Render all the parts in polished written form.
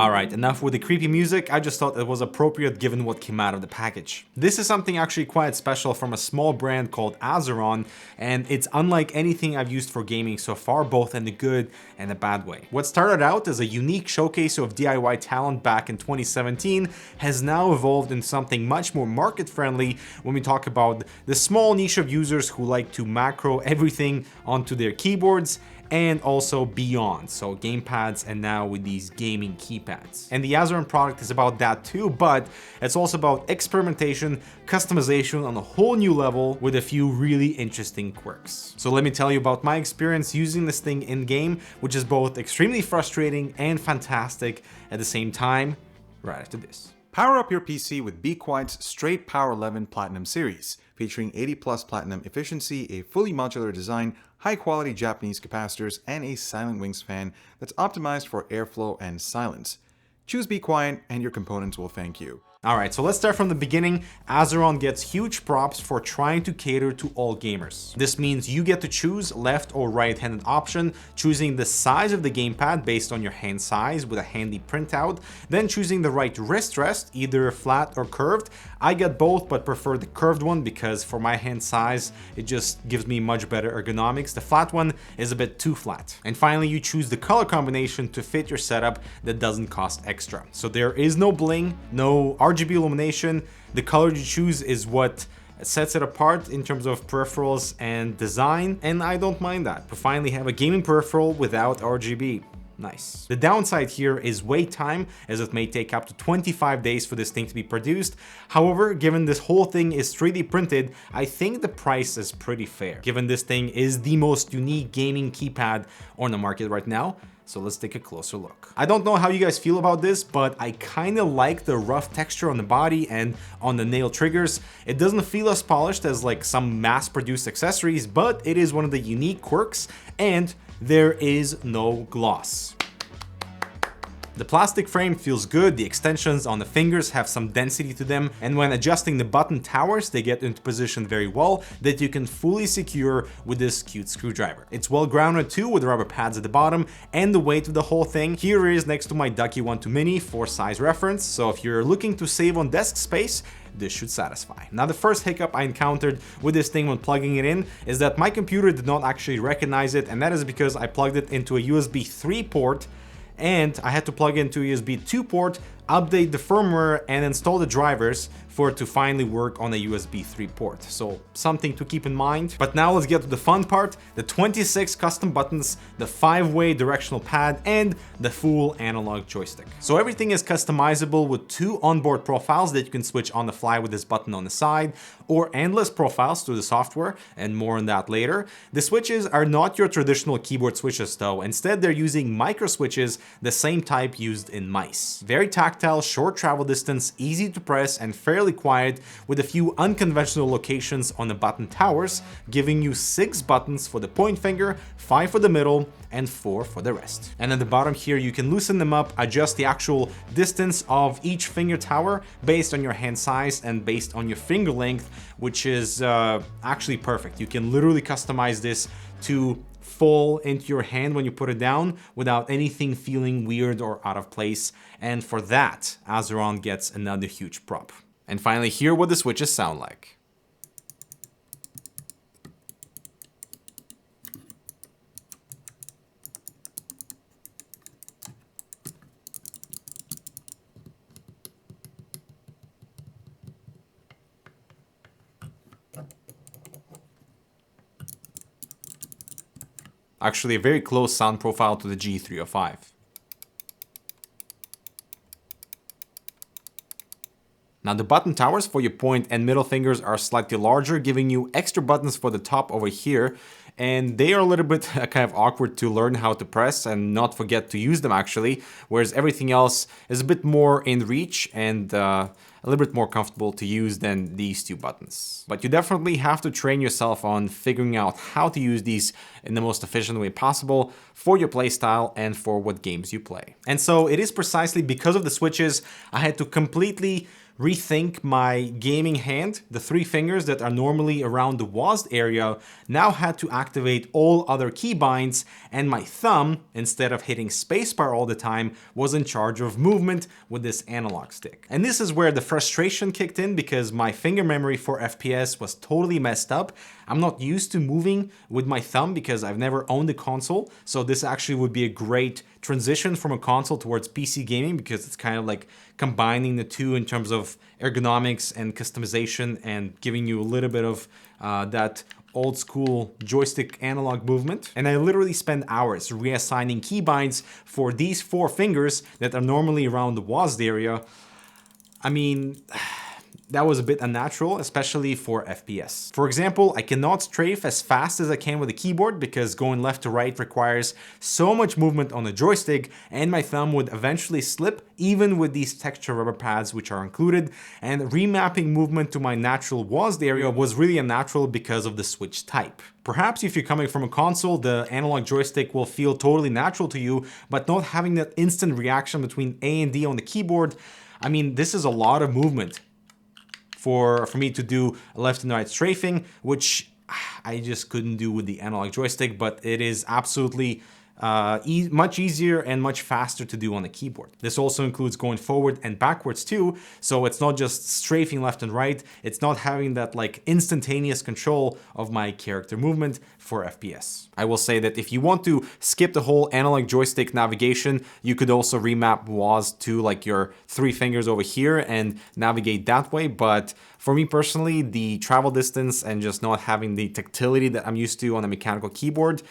Alright, enough with the creepy music, I just thought it was appropriate given what came out of the package. This is something actually quite special from a small brand called Azeron, and it's unlike anything I've used for gaming so far, both in the good and the bad way. What started out as a unique showcase of DIY talent back in 2017 has now evolved into something much more market-friendly when we talk about the small niche of users who like to macro everything onto their keyboards and also beyond, so gamepads and now with these gaming keypads. And the Azeron product is about that too, but it's also about experimentation, customization on a whole new level with a few really interesting quirks. So let me tell you about my experience using this thing in-game, which is both extremely frustrating and fantastic at the same time, right after this. Power up your PC with Be Quiet's Straight Power 11 Platinum series, featuring 80+ platinum efficiency, a fully modular design, high-quality Japanese capacitors, and a Silent Wings fan that's optimized for airflow and silence. Choose Be Quiet and your components will thank you. Alright, so let's start from the beginning. Azeron gets huge props for trying to cater to all gamers. This means you get to choose left or right-handed option, choosing the size of the gamepad based on your hand size with a handy printout, then choosing the right wrist rest, either flat or curved. I get both but prefer the curved one because for my hand size, it just gives me much better ergonomics. The flat one is a bit too flat. And finally, you choose the color combination to fit your setup that doesn't cost extra. So there is no bling, no RGB illumination. The color you choose is what sets it apart in terms of peripherals and design, and I don't mind that. We finally have a gaming peripheral without RGB. Nice. The downside here is wait time, as it may take up to 25 days for this thing to be produced. However, given this whole thing is 3D printed, I think the price is pretty fair, given this thing is the most unique gaming keypad on the market right now. So let's take a closer look. I don't know how you guys feel about this, but I kind of like the rough texture on the body and on the nail triggers. It doesn't feel as polished as like some mass-produced accessories, but it is one of the unique quirks, and there is no gloss. The plastic frame feels good, the extensions on the fingers have some density to them, and when adjusting the button towers, they get into position very well that you can fully secure with this cute screwdriver. It's well grounded too with rubber pads at the bottom, and the weight of the whole thing here is next to my Ducky 1-2 Mini for size reference, so if you're looking to save on desk space, this should satisfy. Now, the first hiccup I encountered with this thing when plugging it in is that my computer did not actually recognize it, and that is because I plugged it into a USB 3 port and I had to plug into a USB 2 port, update the firmware, and install the drivers for it to finally work on a USB 3 port. So something to keep in mind. But now let's get to the fun part, the 26 custom buttons, the 5-way directional pad, and the full analog joystick. So everything is customizable with 2 onboard profiles that you can switch on the fly with this button on the side, or endless profiles through the software, and more on that later. The switches are not your traditional keyboard switches though. Instead, they're using micro switches, the same type used in mice. Very tactile, short travel distance, easy to press, and fairly quiet, with a few unconventional locations on the button towers, giving you 6 buttons for the point finger, 5 for the middle, and 4 for the rest. And at the bottom here, you can loosen them up, adjust the actual distance of each finger tower based on your hand size and based on your finger length, which is actually perfect. You can literally customize this to fall into your hand when you put it down without anything feeling weird or out of place. And for that, Azeron gets another huge prop. And finally, hear what the switches sound like. Actually, a very close sound profile to the G305. Now, the button towers for your point and middle fingers are slightly larger, giving you extra buttons for the top over here, and they are a little bit kind of awkward to learn how to press and not forget to use them actually, whereas everything else is a bit more in reach and a little bit more comfortable to use than these 2 buttons. But you definitely have to train yourself on figuring out how to use these in the most efficient way possible for your playstyle and for what games you play. And so it is precisely because of the switches I had to completely rethink my gaming hand. The three fingers that are normally around the WASD area now had to activate all other keybinds, and my thumb, instead of hitting spacebar all the time, was in charge of movement with this analog stick. And this is where the frustration kicked in, because my finger memory for FPS was totally messed up. I'm not used to moving with my thumb because I've never owned a console, so this actually would be a great transition from a console towards PC gaming, because it's kind of like combining the two in terms of ergonomics and customization and giving you a little bit of that old school joystick analog movement. And I literally spend hours reassigning keybinds for these four fingers that are normally around the WASD area. I mean, that was a bit unnatural, especially for FPS. For example, I cannot strafe as fast as I can with the keyboard because going left to right requires so much movement on the joystick, and my thumb would eventually slip even with these texture rubber pads which are included, and remapping movement to my natural WASD area was really unnatural because of the switch type. Perhaps if you're coming from a console, the analog joystick will feel totally natural to you, but not having that instant reaction between A and D on the keyboard, I mean, this is a lot of movement for me to do left and right strafing, which I just couldn't do with the analog joystick, but it is absolutely much easier and much faster to do on the keyboard. This also includes going forward and backwards too, so it's not just strafing left and right, it's not having that like instantaneous control of my character movement for FPS. I will say that if you want to skip the whole analog joystick navigation, you could also remap WASD to like your three fingers over here and navigate that way, but for me personally, the travel distance and just not having the tactility that I'm used to on a mechanical keyboard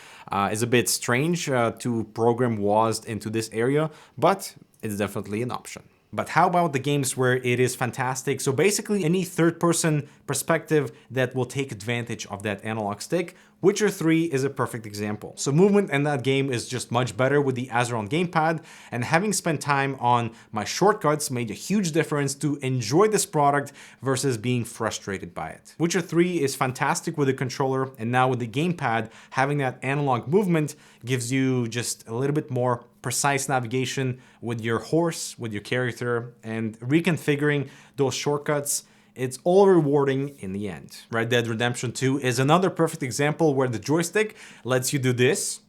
is a bit strange to program WASD into this area, but it's definitely an option. But how about the games where it is fantastic? So basically any third-person perspective that will take advantage of that analog stick. Witcher 3 is a perfect example. So movement in that game is just much better with the Azeron gamepad, and having spent time on my shortcuts made a huge difference to enjoy this product versus being frustrated by it. Witcher 3 is fantastic with the controller, and now with the gamepad, having that analog movement gives you just a little bit more precise navigation with your horse, with your character, and reconfiguring those shortcuts. It's all rewarding in the end. Red Dead Redemption 2 is another perfect example where the joystick lets you do this,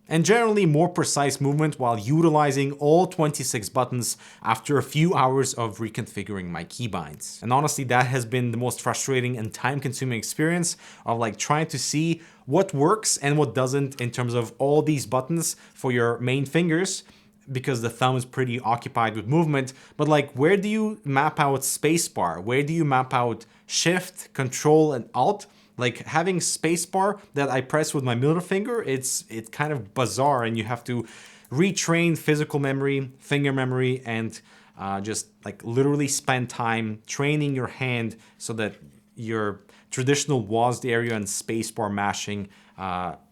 and generally more precise movement while utilizing all 26 buttons after a few hours of reconfiguring my keybinds. And honestly, that has been the most frustrating and time-consuming experience of like trying to see what works and what doesn't in terms of all these buttons for your main fingers, because the thumb is pretty occupied with movement, but like where do you map out spacebar? Where do you map out shift, control, and alt? Like having spacebar that I press with my middle finger, it's kind of bizarre, and you have to retrain physical memory, finger memory, and just like literally spend time training your hand so that your traditional WASD area and spacebar mashing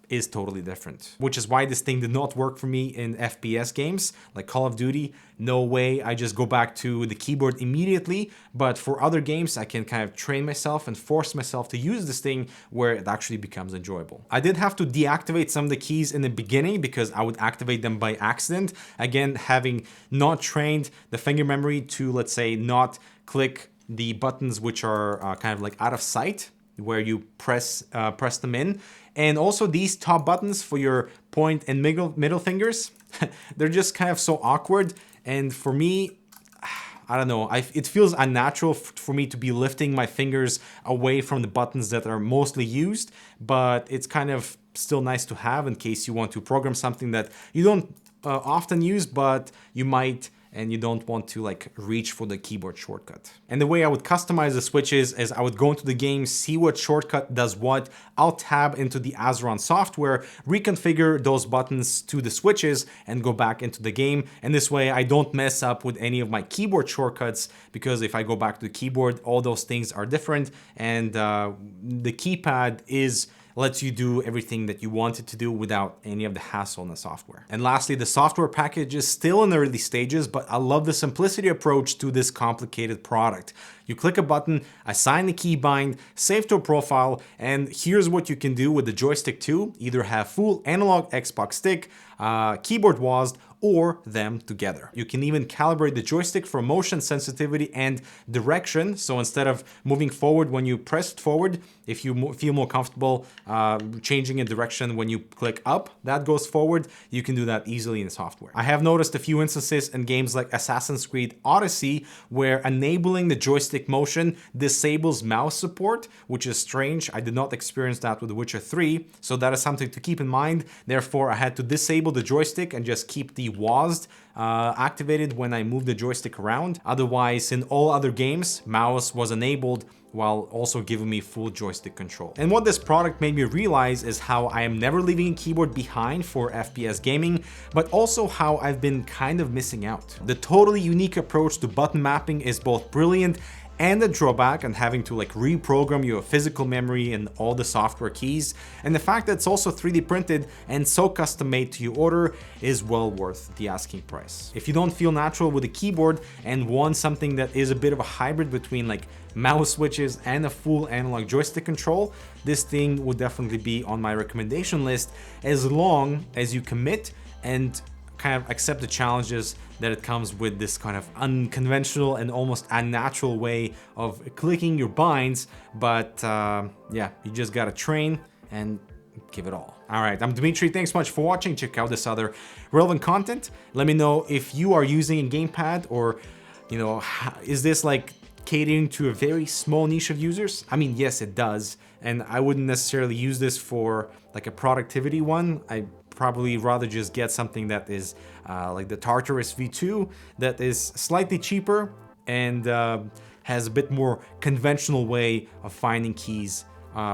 is totally different. Which is why this thing did not work for me in FPS games like Call of Duty. No way, I just go back to the keyboard immediately. But for other games, I can kind of train myself and force myself to use this thing where it actually becomes enjoyable. I did have to deactivate some of the keys in the beginning because I would activate them by accident. Again, having not trained the finger memory to, let's say, not click the buttons which are kind of like out of sight, where you press them in. And also these top buttons for your point and middle fingers, they're just kind of so awkward. And for me, I don't know, it feels unnatural for me to be lifting my fingers away from the buttons that are mostly used, but it's kind of still nice to have in case you want to program something that you don't often use, but you might, and you don't want to like reach for the keyboard shortcut. And the way I would customize the switches is I would go into the game, see what shortcut does what, I'll tab into the Azeron software, reconfigure those buttons to the switches, and go back into the game. And this way I don't mess up with any of my keyboard shortcuts, because if I go back to the keyboard, all those things are different, and the keypad lets you do everything that you want it to do without any of the hassle in the software. And lastly, the software package is still in the early stages, but I love the simplicity approach to this complicated product. You click a button, assign the keybind, save to a profile, and here's what you can do with the joystick too. Either have full analog Xbox stick, keyboard WASD, or them together. You can even calibrate the joystick for motion sensitivity and direction. So instead of moving forward when you press it forward, if you feel more comfortable changing a direction when you click up, that goes forward, you can do that easily in software. I have noticed a few instances in games like Assassin's Creed Odyssey where enabling the joystick motion disables mouse support, which is strange. I did not experience that with The Witcher 3, so that is something to keep in mind. Therefore, I had to disable the joystick and just keep the WASD activated when I moved the joystick around. Otherwise, in all other games, mouse was enabled while also giving me full joystick control. And what this product made me realize is how I am never leaving a keyboard behind for FPS gaming, but also how I've been kind of missing out. The totally unique approach to button mapping is both brilliant and a drawback on having to like reprogram your physical memory and all the software keys. And the fact that it's also 3D printed and so custom made to your order is well worth the asking price. If you don't feel natural with a keyboard and want something that is a bit of a hybrid between like mouse switches and a full analog joystick control, this thing would definitely be on my recommendation list as long as you commit and kind of accept the challenges that it comes with this kind of unconventional and almost unnatural way of clicking your binds. But yeah, you just gotta train and give it all. All right, I'm Dmitry. Thanks so much for watching. Check out this other relevant content. Let me know if you are using a gamepad, or you know, is this like catering to a very small niche of users? I mean, yes, it does. And I wouldn't necessarily use this for like a productivity one. I probably rather just get something that is like the Tartarus V2 that is slightly cheaper and has a bit more conventional way of finding keys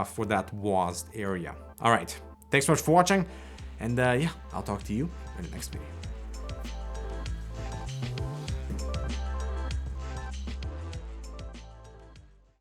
for that WASD area. All right, thanks so much for watching, and yeah, I'll talk to you in the next video.